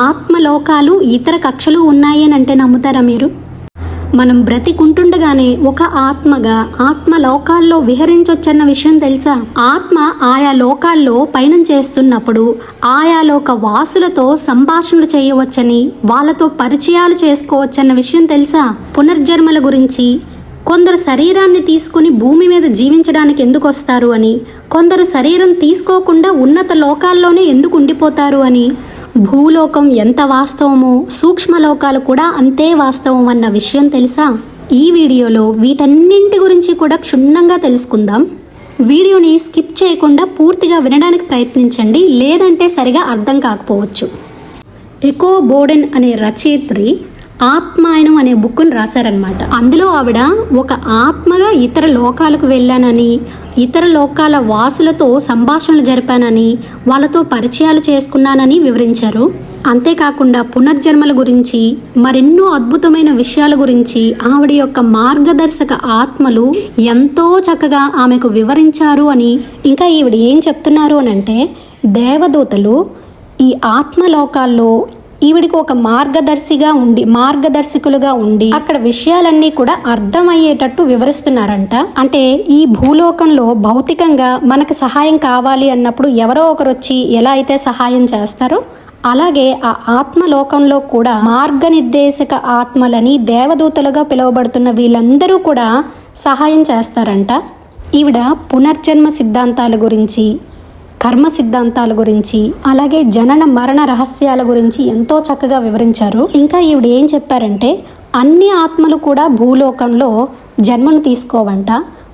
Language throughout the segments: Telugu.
ఆత్మలోకాలు ఇతర కక్షలు ఉన్నాయి అని అంటే నమ్ముతారా మీరు? మనం బ్రతికుంటుండగానే ఒక ఆత్మగా ఆత్మలోకాల్లో విహరించొచ్చన్న విషయం తెలుసా? ఆత్మ ఆయా లోకాల్లో పయనం చేస్తున్నప్పుడు ఆయా లోక వాసులతో సంభాషణలు చేయవచ్చని, వాళ్ళతో పరిచయాలు చేసుకోవచ్చన్న విషయం తెలుసా? పునర్జన్మల గురించి, కొందరు శరీరాన్ని తీసుకుని భూమి మీద జీవించడానికి ఎందుకు వస్తారు అని, కొందరు శరీరం తీసుకోకుండా ఉన్నత లోకాల్లోనే ఎందుకు ఉండిపోతారు అని, భూలోకం ఎంత వాస్తవమో సూక్ష్మలోకాలు కూడా అంతే వాస్తవం అన్న విషయం తెలుసా? ఈ వీడియోలో వీటన్నింటి గురించి కూడా క్షుణ్ణంగా తెలుసుకుందాం. వీడియోని స్కిప్ చేయకుండా పూర్తిగా వినడానికి ప్రయత్నించండి, లేదంటే సరిగా అర్థం కాకపోవచ్చు. ఎకో బోడెన్ అనే రచయిత్రి ఆత్మాయనం అనే బుక్ను రాశారనమాట. అందులో ఆవిడ ఒక ఆత్మగా ఇతర లోకాలకు వెళ్ళానని, ఇతర లోకాల వాసులతో సంభాషణలు జరిపానని, వాళ్ళతో పరిచయాలు చేసుకున్నానని వివరించారు. అంతేకాకుండా పునర్జన్మల గురించి మరెన్నో అద్భుతమైన విషయాల గురించి ఆవిడ యొక్క మార్గదర్శక ఆత్మలు ఎంతో చక్కగా ఆమెకు వివరించారు అని, ఇంకా ఈవిడ ఏం చెప్తున్నారు అని అంటే, దేవదూతలు ఈ ఆత్మలోకాల్లో ఈవిడికి ఒక మార్గదర్శకులుగా ఉండి అక్కడ విషయాలన్నీ కూడా అర్థమయ్యేటట్టు వివరిస్తున్నారంట. అంటే ఈ భూలోకంలో భౌతికంగా మనకు సహాయం కావాలి అన్నప్పుడు ఎవరో ఒకరు వచ్చి ఎలా అయితే సహాయం చేస్తారో, అలాగే ఆ ఆత్మలోకంలో కూడా మార్గనిర్దేశక ఆత్మలని దేవదూతలుగా పిలువబడుతున్న వీళ్ళందరూ కూడా సహాయం చేస్తారంట. ఈవిడ పునర్జన్మ సిద్ధాంతాల గురించి, కర్మ సిద్ధాంతాల గురించి, అలాగే జనన మరణ రహస్యాల గురించి ఎంతో చక్కగా వివరించారు. ఇంకా ఈవిడ ఏం చెప్పారంటే, అన్ని ఆత్మలు కూడా భూలోకంలో జన్మను తీసుకోవంట.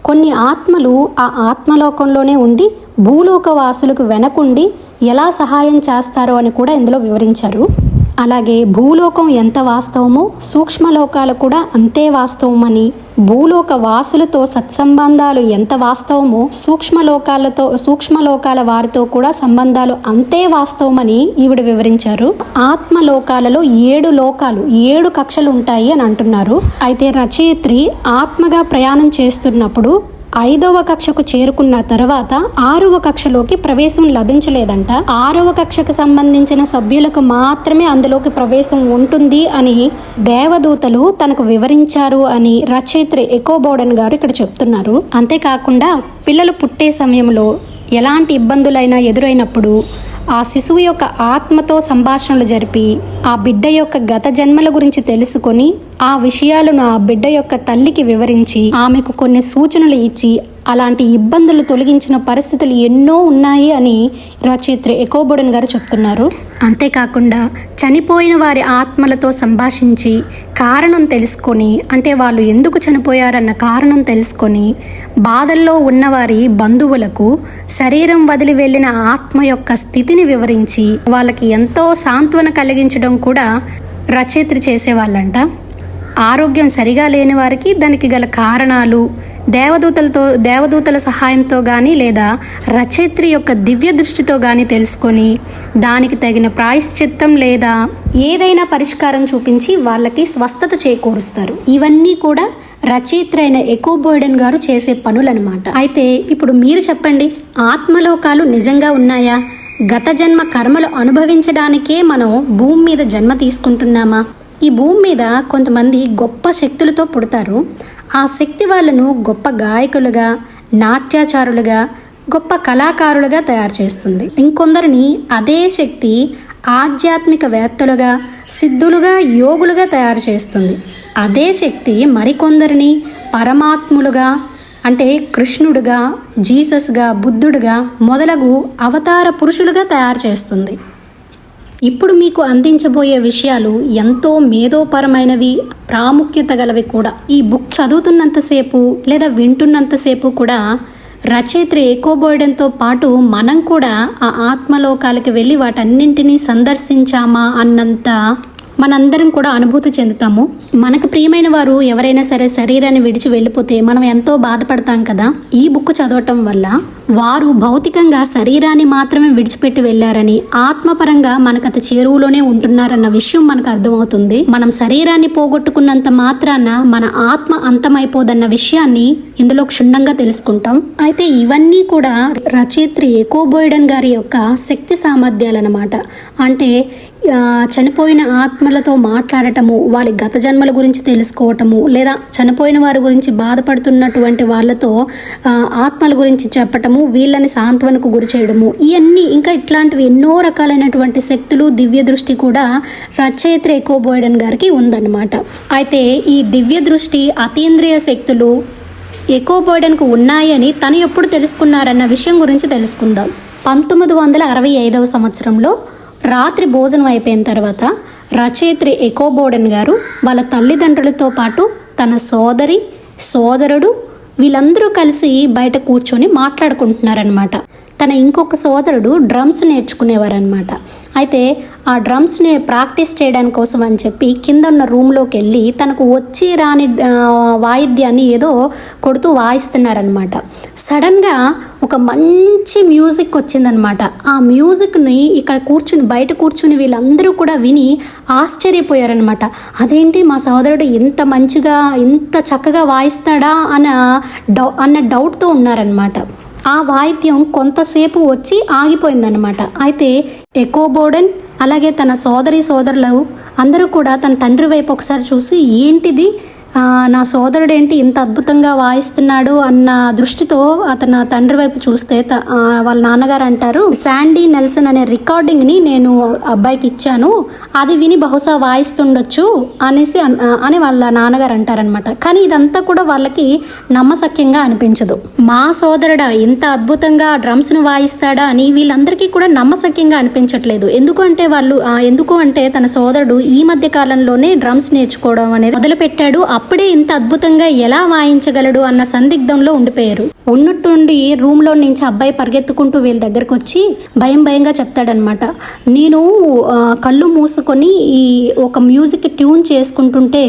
కొన్ని ఆత్మలు ఆ ఆత్మలోకంలోనే ఉండి భూలోక వాసులకు వెనకుండి ఎలా సహాయం చేస్తారో అని కూడా ఇందులో వివరించారు. అలాగే భూలోకం ఎంత వాస్తవమో సూక్ష్మలోకాలు కూడా అంతే వాస్తవమని, భూలోక వాసులతో సత్సంబంధాలు ఎంత వాస్తవమో సూక్ష్మలోకాల వారితో కూడా సంబంధాలు అంతే వాస్తవమని ఈవిడ వివరించారు. ఆత్మలోకాలలో 7 కక్షలు ఉంటాయి అని అంటున్నారు. అయితే రచయిత్రి ఆత్మగా ప్రయాణం చేస్తున్నప్పుడు 5వ కక్షకు చేరుకున్న తర్వాత 6వ కక్షలోకి ప్రవేశం లభించలేదంట. 6వ కక్షకు సంబంధించిన సభ్యులకు మాత్రమే అందులోకి ప్రవేశం ఉంటుంది అని దేవదూతలు తనకు వివరించారు అని రచయిత్రి ఎకో బోడెన్ గారు ఇక్కడ చెప్తున్నారు. అంతేకాకుండా పిల్లలు పుట్టే సమయంలో ఎలాంటి ఇబ్బందులైనా ఎదురైనప్పుడు ఆ శిశువు యొక్క ఆత్మతో సంభాషణలు జరిపి ఆ బిడ్డ యొక్క గత జన్మల గురించి తెలుసుకొని ఆ విషయాలను ఆ బిడ్డ యొక్క తల్లికి వివరించి ఆమెకు కొన్ని సూచనలు ఇచ్చి అలాంటి ఇబ్బందులు తొలగించిన పరిస్థితులు ఎన్నో ఉన్నాయి అని రచయిత్రి ఎకో బోడెన్ గారు చెప్తున్నారు. అంతేకాకుండా చనిపోయిన వారి ఆత్మలతో సంభాషించి కారణం తెలుసుకొని, అంటే వాళ్ళు ఎందుకు చనిపోయారన్న కారణం తెలుసుకొని బాధల్లో ఉన్నవారి బంధువులకు శరీరం వదిలి వెళ్ళిన ఆత్మ యొక్క స్థితిని వివరించి వాళ్ళకి ఎంతో సాంత్వన కలిగించడం కూడా రచయిత్రి చేసేవాళ్ళంట. ఆరోగ్యం సరిగా లేని వారికి దానికి గల కారణాలు దేవదూతల సహాయంతో కానీ లేదా రచయిత్రి యొక్క దివ్య దృష్టితో కానీ తెలుసుకొని దానికి తగిన ప్రాయశ్చిత్తం లేదా ఏదైనా పరిష్కారం చూపించి వాళ్ళకి స్వస్థత చేకూరుస్తారు. ఇవన్నీ కూడా రచయిత్రి అయిన ఎకో బోడెన్ గారు చేసే పనులన్నమాట. అయితే ఇప్పుడు మీరు చెప్పండి, ఆత్మలోకాలు నిజంగా ఉన్నాయా? గత జన్మ కర్మలు అనుభవించడానికే మనం భూమి మీద జన్మ తీసుకుంటున్నామా? ఈ భూమి మీద కొంతమంది గొప్ప శక్తులతో పుడతారు. ఆ శక్తి వాళ్ళను గొప్ప గాయకులుగా, నాట్యాచారులుగా, గొప్ప కళాకారులుగా తయారు చేస్తుంది. ఇంకొందరిని అదే శక్తి ఆధ్యాత్మికవేత్తలుగా, సిద్ధులుగా, యోగులుగా తయారు చేస్తుంది. అదే శక్తి మరికొందరిని పరమాత్ములుగా, అంటే కృష్ణుడుగా, జీసస్గా, బుద్ధుడుగా మొదలగు అవతార పురుషులుగా తయారు చేస్తుంది. ఇప్పుడు మీకు అందించబోయే విషయాలు ఎంతో మేధోపరమైనవి, ప్రాముఖ్యత గలవి కూడా. ఈ బుక్ చదువుతున్నంతసేపు లేదా వింటున్నంతసేపు కూడా రచయిత్రి ఎకో బోడెన్తో పాటు మనం కూడా ఆ ఆత్మలోకాలకి వెళ్ళి వాటన్నింటినీ సందర్శించామా అన్నంత మనందరం కూడా అనుభూతి చెందుతాము. మనకు ప్రియమైన వారు ఎవరైనా సరే శరీరాన్ని విడిచి వెళ్ళిపోతే మనం ఎంతో బాధపడతాం కదా. ఈ బుక్ చదవటం వల్ల వారు భౌతికంగా శరీరాన్ని మాత్రమే విడిచిపెట్టి వెళ్ళారని, ఆత్మపరంగా మనకత చేరువులోనే ఉంటున్నారన్న విషయం మనకు అర్థమవుతుంది. మనం శరీరాన్ని పోగొట్టుకున్నంత మాత్రాన మన ఆత్మ అంతమైపోదన్న విషయాన్ని ఇందులో క్షుణ్ణంగా తెలుసుకుంటాం. అయితే ఇవన్నీ కూడా రచయిత్రి ఎకో బోడెన్ గారి యొక్క శక్తి సామర్థ్యాలన్నమాట. అంటే చనిపోయిన ఆత్మలతో మాట్లాడటము, వాళ్ళ గత జన్మల గురించి తెలుసుకోవటము, లేదా చనిపోయిన వారి గురించి బాధపడుతున్నటువంటి వాళ్ళతో ఆత్మల గురించి చెప్పటము, వీళ్ళని సాంత్వనకు గురి చేయడము, ఇవన్నీ ఇంకా ఇట్లాంటివి ఎన్నో రకాలైనటువంటి శక్తులు, దివ్య దృష్టి కూడా రచయిత్రి ఎకో బోయడన్ గారికి ఉందన్నమాట. అయితే ఈ దివ్య దృష్టి, అతీంద్రియ శక్తులు ఎకో బోయడన్కు ఉన్నాయని తను ఎప్పుడు తెలుసుకున్నారన్న విషయం గురించి తెలుసుకుందాం. 1965 సంవత్సరంలో రాత్రి భోజనం అయిపోయిన తర్వాత రచయిత్రి ఎకో బోయడన్ గారు వాళ్ళ తల్లిదండ్రులతో పాటు తన సోదరి, సోదరుడు వీళ్ళందరూ కలిసి బయట కూర్చొని మాట్లాడుకుంటున్నారనమాట. తన ఇంకొక సోదరుడు డ్రమ్స్ నేర్చుకునేవారనమాట. అయితే ఆ డ్రమ్స్ని ప్రాక్టీస్ చేయడానికి కోసం అని చెప్పి కింద ఉన్న రూమ్లోకి వెళ్ళి తనకు వచ్చి రాని వాయిద్యాన్ని ఏదో కొడుతూ వాయిస్తున్నారనమాట. సడన్గా ఒక మంచి మ్యూజిక్ వచ్చిందనమాట. ఆ మ్యూజిక్ని ఇక్కడ బయట కూర్చుని వీళ్ళందరూ కూడా విని ఆశ్చర్యపోయారనమాట. అదేంటి మా సోదరుడు ఇంత మంచిగా, ఇంత చక్కగా వాయిస్తాడా అన్న డౌట్తో ఉన్నారనమాట. ఆ వాయిద్యం కొంతసేపు వచ్చి ఆగిపోయిందనమాట. అయితే ఎకో బోయడన్ అలాగే తన సోదరులు అందరూ కూడా తన తండ్రి వైపు ఒకసారి చూసి, ఏంటిది, నా సోదరుడు ఏంటి ఇంత అద్భుతంగా వాయిస్తున్నాడు అన్న దృష్టితో అతను తండ్రి వైపు చూస్తే వాళ్ళ నాన్నగారు అంటారు, శాండీ నెల్సన్ అనే రికార్డింగ్ని నేను అబ్బాయికి ఇచ్చాను, అది విని బహుశా వాయిస్తుండొచ్చు అని వాళ్ళ నాన్నగారు అంటారనమాట. కానీ ఇదంతా కూడా వాళ్ళకి నమ్మశక్యంగా అనిపించదు. మా సోదరుడా ఇంత అద్భుతంగా డ్రమ్స్ను వాయిస్తాడా అని వీళ్ళందరికీ కూడా నమ్మశక్యంగా అనిపించట్లేదు. ఎందుకు అంటే తన సోదరుడు ఈ మధ్య కాలంలోనే డ్రమ్స్ నేర్చుకోవడం అనేది మొదలుపెట్టాడు, అప్పుడే ఇంత అద్భుతంగా ఎలా వాయించగలడు అన్న సందిగ్ధంలో ఉండిపోయారు. ఉన్నట్టుండి రూమ్లో నుంచి అబ్బాయి పరిగెత్తుకుంటూ వీళ్ళ దగ్గరకు వచ్చి భయంగా చెప్తాడనమాట, నేను కళ్ళు మూసుకొని ఈ ఒక మ్యూజిక్ ట్యూన్ చేసుకుంటుంటే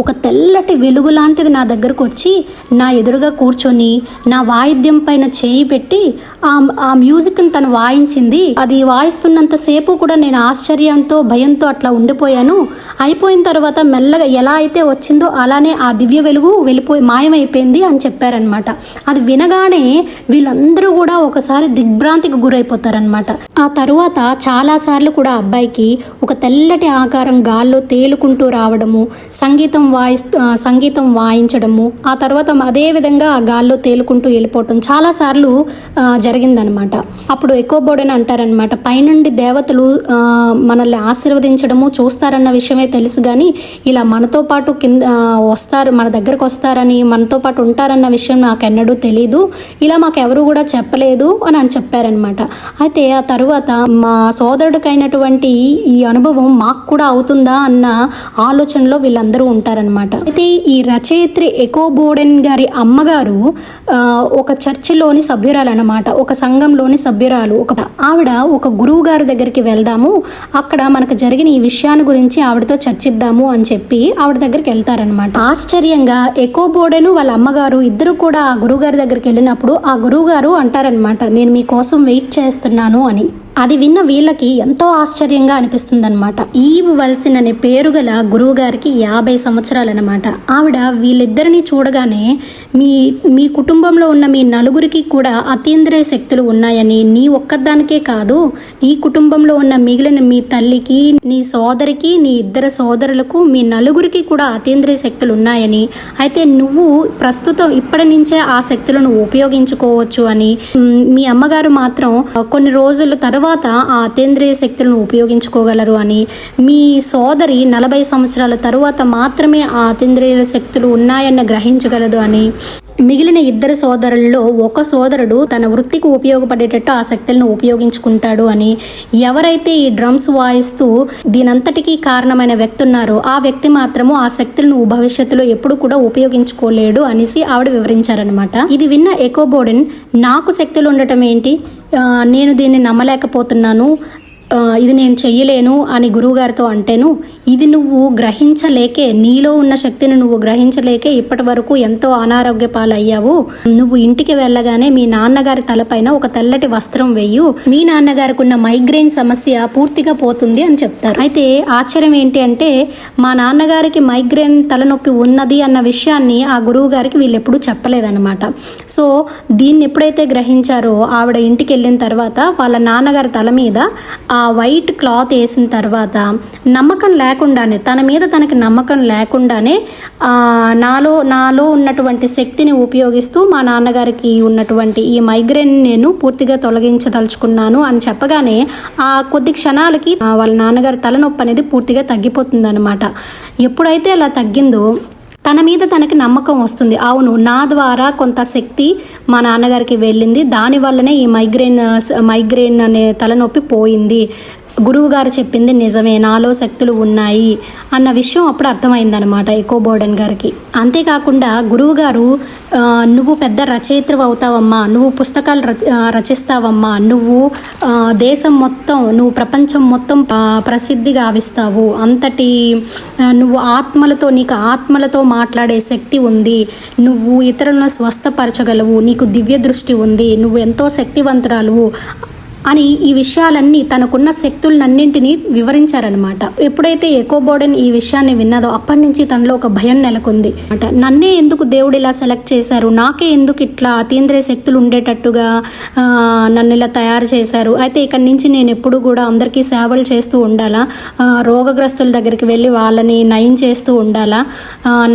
ఒక తెల్లటి వెలుగు లాంటిది నా దగ్గరకు వచ్చి నా ఎదురుగా కూర్చొని నా వాయిద్యం పైన చేయి పెట్టి ఆ మ్యూజిక్ని తను వాయించింది. అది వాయిస్తున్నంతసేపు కూడా నేను ఆశ్చర్యంతో, భయంతో అట్లా ఉండిపోయాను. అయిపోయిన తర్వాత మెల్లగా ఎలా అయితే వచ్చిందో అలానే ఆ దివ్య వెలుగు మాయమైపోయింది అని చెప్పారనమాట. అది వినగానే వీళ్ళందరూ కూడా ఒకసారి దిగ్భ్రాంతికి గురైపోతారనమాట. ఆ తరువాత చాలాసార్లు కూడా అబ్బాయికి ఒక తెల్లటి ఆకారం గాల్లో తేలుకుంటూ రావడము, సంగీతం వాయించడము, ఆ తర్వాత అదే విధంగా ఆ గాల్లో తేలుకుంటూ వెళ్ళిపోవటం చాలాసార్లు జరిగిందనమాట. అప్పుడు ఎకో బోయడన్ అంటారనమాట, పైనుండి దేవతలు మనల్ని ఆశీర్వదించడము చూస్తారన్న విషయమే తెలుసు, కానీ ఇలా మనతో పాటు వస్తారు, మన దగ్గరకు వస్తారని, మనతో పాటు ఉంటారన్న విషయం నాకెన్నడూ తెలీదు, ఇలా మాకెవరు కూడా చెప్పలేదు అని చెప్పారనమాట. అయితే ఆ తరువాత మా సోదరుడికైనటువంటి ఈ అనుభవం మాకు కూడా అవుతుందా అన్న ఆలోచనలో వీళ్ళందరూ ఉంటారనమాట. అయితే ఈ రచయిత్రి ఎకో బోయడన్ గారి అమ్మగారు ఒక చర్చిలోని సభ్యురాలు అనమాట, ఒక సంఘంలోని సభ్యురాలు. ఆవిడ ఒక గురువు గారి దగ్గరికి వెళ్దాము, అక్కడ మనకు జరిగిన ఈ విషయాన్ని గురించి ఆవిడతో చర్చిద్దాము అని చెప్పి ఆవిడ దగ్గరికి వెళ్తారనమాట. ఆశ్చర్యంగా ఎకో బోయడన్ వాళ్ళ అమ్మగారు ఇద్దరు కూడా ఆ గురువుగారి దగ్గరికి వెళ్ళినప్పుడు ఆ గురువుగారు అంటారనమాట, నేను మీకోసం వెయిట్ చేస్తున్నాను అని. అది విన్న వీళ్ళకి ఎంతో ఆశ్చర్యంగా అనిపిస్తుందన్నమాట. ఈవ్ వల్సిన్ అనే పేరు గల గురువు గారికి 50 సంవత్సరాలు అనమాట. ఆవిడ వీళ్ళిద్దరిని చూడగానే మీ కుటుంబంలో ఉన్న మీ నలుగురికి కూడా అతీంద్రియ శక్తులు ఉన్నాయని, నీ ఒక్కదానికే కాదు, నీ కుటుంబంలో ఉన్న మిగిలిన మీ తల్లికి, నీ సోదరికి, నీ ఇద్దరు సోదరులకు, మీ నలుగురికి కూడా అతీంద్రియ శక్తులు ఉన్నాయని, అయితే నువ్వు ప్రస్తుతం ఇప్పటి నుంచే ఆ శక్తులను ఉపయోగించుకోవచ్చు అని, మీ అమ్మగారు మాత్రం కొన్ని రోజుల తర్వాత ఆ అతీంద్రియ శక్తులను ఉపయోగించుకోగలరు అని, మీ సోదరి 40 సంవత్సరాల తరువాత మాత్రమే ఆ అతీంద్రియ శక్తులు ఉన్నాయన్న గ్రహించగలదు అని, మిగిలిన ఇద్దరు సోదరుల్లో ఒక సోదరుడు తన వృత్తికి ఉపయోగపడేటట్టు ఆ శక్తులను ఉపయోగించుకుంటాడు అని, ఎవరైతే ఈ డ్రమ్స్ వాయిస్తూ దీనంతటికీ కారణమైన వ్యక్తి ఉన్నారో ఆ వ్యక్తి మాత్రము ఆ శక్తులను భవిష్యత్తులో ఎప్పుడు కూడా ఉపయోగించుకోలేడు అనేసి ఆవిడ వివరించారనమాట. ఇది విన్న ఎకో బోయడన్, నాకు శక్తులు ఉండటం ఏంటి, నేను దీన్ని నమ్మలేకపోతున్నాను, ఇది నేను చెయ్యలేను అని గురువుగారితో అంటేను, ఇది నువ్వు గ్రహించలేకే, నీలో ఉన్న శక్తిని నువ్వు గ్రహించలేకే ఇప్పటి వరకు ఎంతో అనారోగ్య పాలయ్యావు. నువ్వు ఇంటికి వెళ్ళగానే మీ నాన్నగారి తలపైన ఒక తెల్లటి వస్త్రం వేయు, మీ నాన్నగారికి ఉన్న మైగ్రేన్ సమస్య పూర్తిగా పోతుంది అని చెప్తారు. అయితే ఆశ్చర్యం ఏంటి అంటే, మా నాన్నగారికి మైగ్రేన్ తలనొప్పి ఉన్నది అన్న విషయాన్ని ఆ గురువు గారికి వీళ్ళు ఎప్పుడూ చెప్పలేదన్నమాట. సో దీన్ని ఎప్పుడైతే గ్రహించారో ఆవిడ ఇంటికి వెళ్ళిన తర్వాత వాళ్ళ నాన్నగారి తల మీద ఆ వైట్ క్లాత్ వేసిన తర్వాత నమ్మకం లేకుండానే, తన మీద తనకి నమ్మకం లేకుండానే నాలో ఉన్నటువంటి శక్తిని ఉపయోగిస్తూ మా నాన్నగారికి ఉన్నటువంటి ఈ మైగ్రేన్ నేను పూర్తిగా తొలగించదలుచుకున్నాను అని చెప్పగానే ఆ కొద్ది క్షణాలకి వాళ్ళ నాన్నగారి తలనొప్పి అనేది పూర్తిగా తగ్గిపోతుందన్నమాట. ఎప్పుడైతే అలా తగ్గిందో తన మీద తనకి నమ్మకం వస్తుంది. అవును, నా ద్వారా కొంత శక్తి మా నాన్నగారికి వెళ్ళింది, దానివల్లనే ఈ మైగ్రేన్ అనే తలనొప్పి పోయింది, గురువుగారు చెప్పింది నిజమే, నాలో శక్తులు ఉన్నాయి అన్న విషయం అప్పుడు అర్థమైందనమాట ఎకో బోర్డెన్ గారికి. అంతేకాకుండా గురువుగారు నువ్వు పెద్ద రచయిత్రవు అవుతావమ్మా, నువ్వు పుస్తకాలు రచిస్తావమ్మా, నువ్వు దేశం మొత్తం, నువ్వు ప్రపంచం మొత్తం ప్రసిద్ధి గావిస్తావు, అంతటి నువ్వు నీకు ఆత్మలతో మాట్లాడే శక్తి ఉంది, నువ్వు ఇతరులను స్వస్థపరచగలవు, నీకు దివ్య దృష్టి ఉంది, నువ్వు ఎంతో శక్తివంతురాలువు అని ఈ విషయాలన్నీ, తనకున్న శక్తులన్నింటినీ వివరించారనమాట. ఎప్పుడైతే ఎకో బోర్డెన్ ఈ విషయాన్ని విన్నదో అప్పటి నుంచి తనలో ఒక భయం నెలకొంది. నన్నే ఎందుకు దేవుడు ఇలా సెలెక్ట్ చేశారు, నాకే ఎందుకు ఇట్లా అతీంద్రియ శక్తులు ఉండేటట్టుగా నన్ను ఇలా తయారు చేశారు, అయితే ఇక్కడి నుంచి నేను ఎప్పుడు కూడా అందరికీ సేవలు చేస్తూ ఉండాలా, రోగగ్రస్తుల దగ్గరికి వెళ్ళి వాళ్ళని నయం చేస్తూ ఉండాలా,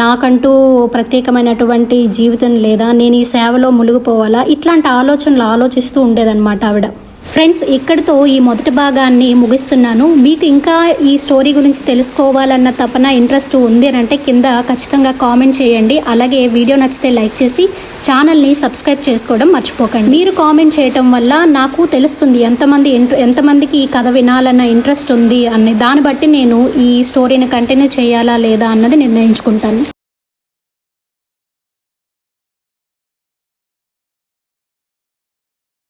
నాకంటూ ప్రత్యేకమైనటువంటి జీవితం లేదా, నేను ఈ సేవలో మునిగిపోవాలా, ఇట్లాంటి ఆలోచనలు ఆలోచిస్తూ ఉండేదన్నమాట ఆవిడ. ఫ్రెండ్స్, ఇక్కడితో ఈ మొదటి భాగాన్ని ముగిస్తున్నాను. మీకు ఇంకా ఈ స్టోరీ గురించి తెలుసుకోవాలన్న తపన, ఇంట్రెస్ట్ ఉంది అని అంటే కింద ఖచ్చితంగా కామెంట్ చేయండి. అలాగే వీడియో నచ్చితే లైక్ చేసి ఛానల్ని సబ్స్క్రైబ్ చేసుకోవడం మర్చిపోకండి. మీరు కామెంట్ చేయటం వల్ల నాకు తెలుస్తుంది ఎంతమందికి ఈ కథ వినాలన్న ఇంట్రెస్ట్ ఉంది అని. దాన్ని బట్టి నేను ఈ స్టోరీని కంటిన్యూ చేయాలా లేదా అన్నది నిర్ణయించుకుంటాను.